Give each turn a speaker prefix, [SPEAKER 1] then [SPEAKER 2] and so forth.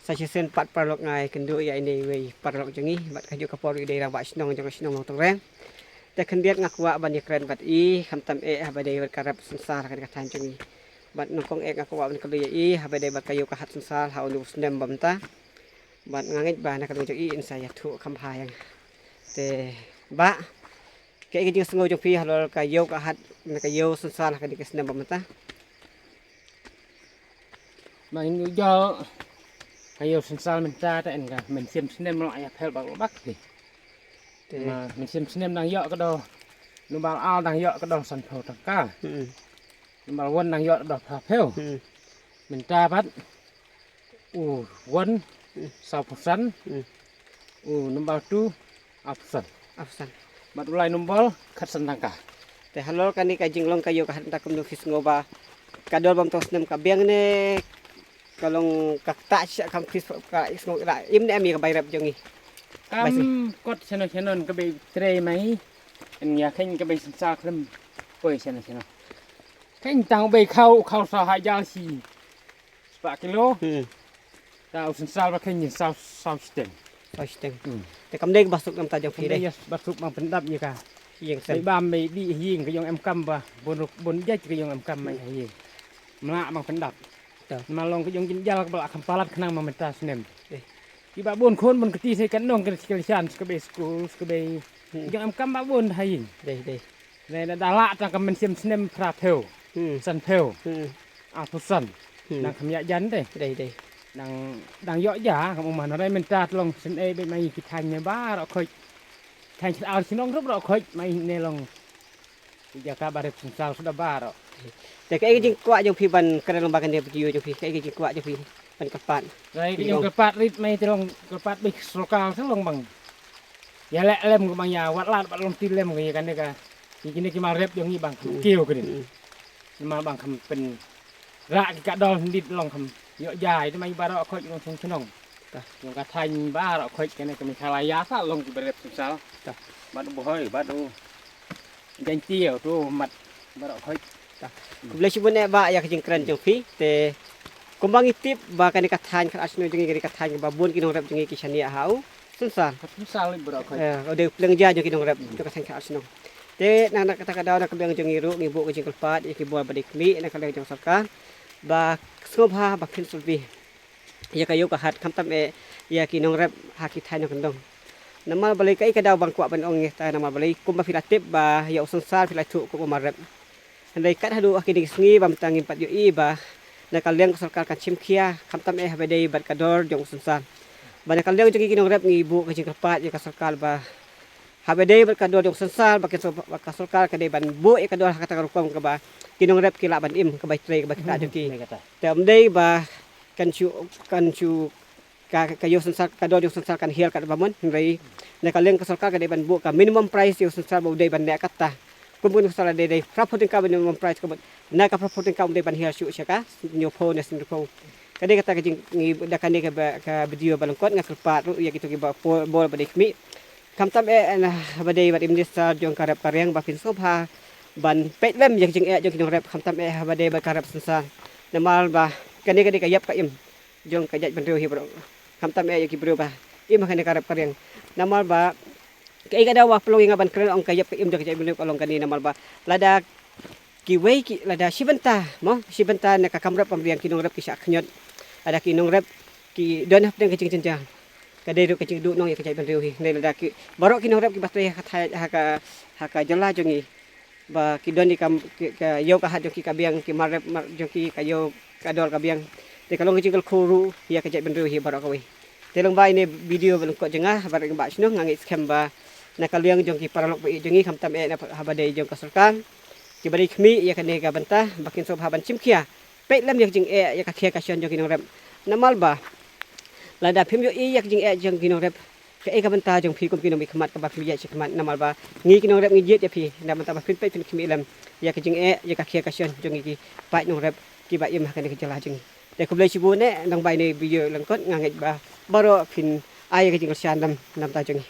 [SPEAKER 1] Sasisin pat parlok ngai kendu ya ini wei parlok jengi bat kaju kapori daerah bak senong jong senong nong tong te kendiat ngakwa ban keren bat I hamtam habade karap sensar kan katan jengi bat nongkong ngakwa ban kelu I habade bat kayu kahat sensar ha unu snem bamta bat ngangit ba nak kelu I in saya tu kampayang te ba kayak gitu sengo jong pi halol kayu kahat kayu sensar kan snem bamta
[SPEAKER 2] main ujo kayu sensal menta ta en ka men sim snem lo ya phel bak bak ni mà mình xem đang dọ cái đồ nó bảo ao đang dọ cái đồ sản phẩm tất cả nó bảo quân đang dọ đồ phá phèo mình tra bắt quân sau phục sắn nó bảo tu áp sẵn bắt lại nó bảo khát sẵn đang cả
[SPEAKER 1] te halol kan ni kajing long kayo kahat ta kum nufis ngoba kadol bang tos nem kabiang ne kalong kakta sia kam fis ka ismo ra im ne ami ka bayrap jongi
[SPEAKER 2] cam cốt channel cái bị tre máy anh nhà khinh cái bị sao thêm quay channel khinh tao bị khâu sao hai giao gì ba kilo tao sao và khinh sao stem
[SPEAKER 1] te kam deg basuk nam ta jong phi
[SPEAKER 2] đây basuk mang pendap như cả
[SPEAKER 1] hieng
[SPEAKER 2] cái
[SPEAKER 1] sen
[SPEAKER 2] bam bị đi hieng cái dòng em cam và bồn dây cái dòng em cam mày hieng mà mang pendap mà long cái dòng chính giao cái bạc khăm palat khang mà mình ta xemที่บ้านบนคนบนกติใส่กันน้องกันกันชันสกเบสกูสกเบยังอำกำบ้านบนไทยในดาราจังกันเป็นเสียมสเนมพระเพลสันเพลอาพุสันดังคำยายันดังเยาะยาของมันอะไรมันจัดลงสันเอเป็นไม่คิดทางในบ้าเราเคยทางเอาชิน้องรบเราเคยไม่ในลงอยากการบาดเจ็บสันสาวสุดบ้าเรา
[SPEAKER 1] แต่ก็ไอ้จริงกว่าจงพี่บันกระลงบากันเดียวไปอยู่จงพี่ไอ้จริงกว่าจงพี่มันกระปาน
[SPEAKER 2] Rồi cái dòng cặp rít mấy thì long cặp bị sổ cao thế long bằng, ya lẹ lem của bằng nhà vắt lát bắt long tin lem cái này cả, thì cái này cái mà rep giống như bằng kêu cái này, mà bằng cầm pen, rạ cái cả đòn đi long cầm, dọ dài thì mấy ba đó khơi long sông nông, dòng cả thành ba đó khơi cái này cái mình khai lại giá sao long cái rep sông sao, bắt đầu hơi bắt đầu, danh tiêu tu mặt bắt đầu khơi,
[SPEAKER 1] boleh sebenarnya ba ya kejeng keren jong phi te kumbang itip ba kan dikatahan kan asno jengi dikatahan babun kinong rep jengi kisania hau susah
[SPEAKER 2] sao lên bắt đầu khơi,
[SPEAKER 1] ode plengja jong kinong rep dikatahan kan asno te nak kata kada nak kebang jong iru ngibu kejeng kelpat iki buat badik mi nak kaleng jong sarka ba skobha ba kin sulbi ya kayu kahat kamtam ya kinong rep hakithan jong kendong nama balai kai kadau bang kwa ban ong ta nama balai kumba filatip ba ya usansar filatu ko marep handai kat hadu akini sengi bam tangin pat yo iba nakal leng sarkar kan chimkhia khamtam habedei bat kador jong sunsan banakal leng jogi kinong rep ngibu ka jingkapat ya ka sarkar ba habedei bat kador jong sunsan ba ka sarkar ka dei ban bu e kador kata rukom ka ba kinong rep kila ban im ka bai tre ka ba kita jogi tem dei ba kan chu ka yo sunsan kador jong sunsan kan hial ka ba mon ngai nakal leng ka sarkar ka dei ban bu ka minimum price yo sunsan ba dei ban ne kata kumpul salah dei prapotin ka minimum price ko na ka prapotin ka dei ban hial syu syaka nyopo na sindro kade kata kajing ngi dakane ka video balangkot ngakelpat ya gitu ki ba bol badik mi kamtam na badai bat imnis jong karep karyang ba fin sobha ban petlem yang jing jong kinong rep kamtam badai ba karep sensa namal ba kane ka yap ka im jong ka jaj ban riu hi bro kamtam ya ki bro ba im kane karep karyang namal ba kay kada wa pelong nga ban kren ang kayap im jong jaj ban kalong kanina namal ba lada kiway lada sibenta nakakamrap pamriang kinong rep kisya kanyot ada kinong rep ki don hap deng kecing cenjang kadai ro kecing du nong ya kecai ban riu hi nei lada ki barok kinong rep ki batay haka jala jongi ba ki don di kam ka yo ka hat jongi kabiang ki marep jongi kayo kadol kabiang te kalong kecing khuru ya kecai ban riu hi barok kawi telong ba ini video balong ko jengah bareng ba sino ngangit scam ba nakaliang jongi paralok ba jongi kamtam na habadai jong kasulkan kibari khmi ya kane ga banta bakin sob haban chimkhia pelam yak jing ya ka khia ka syon jong kinong rep namal ba lada phim yo yak jing jong kinong rep ka ga banta jong phi kum kinong khmat ka ba phi ya chikmat namal ba ngi kinong rep ngi jet ya phi na banta ba phin pe phin khmi lam ya ka jing ya ka khia ka syon jong ki pa nong rep ki ba im ka ne jala jing te ko blai chibu ne nang bai ne video langkot ngangit ba baro phin ai ka jing syan nam ta jong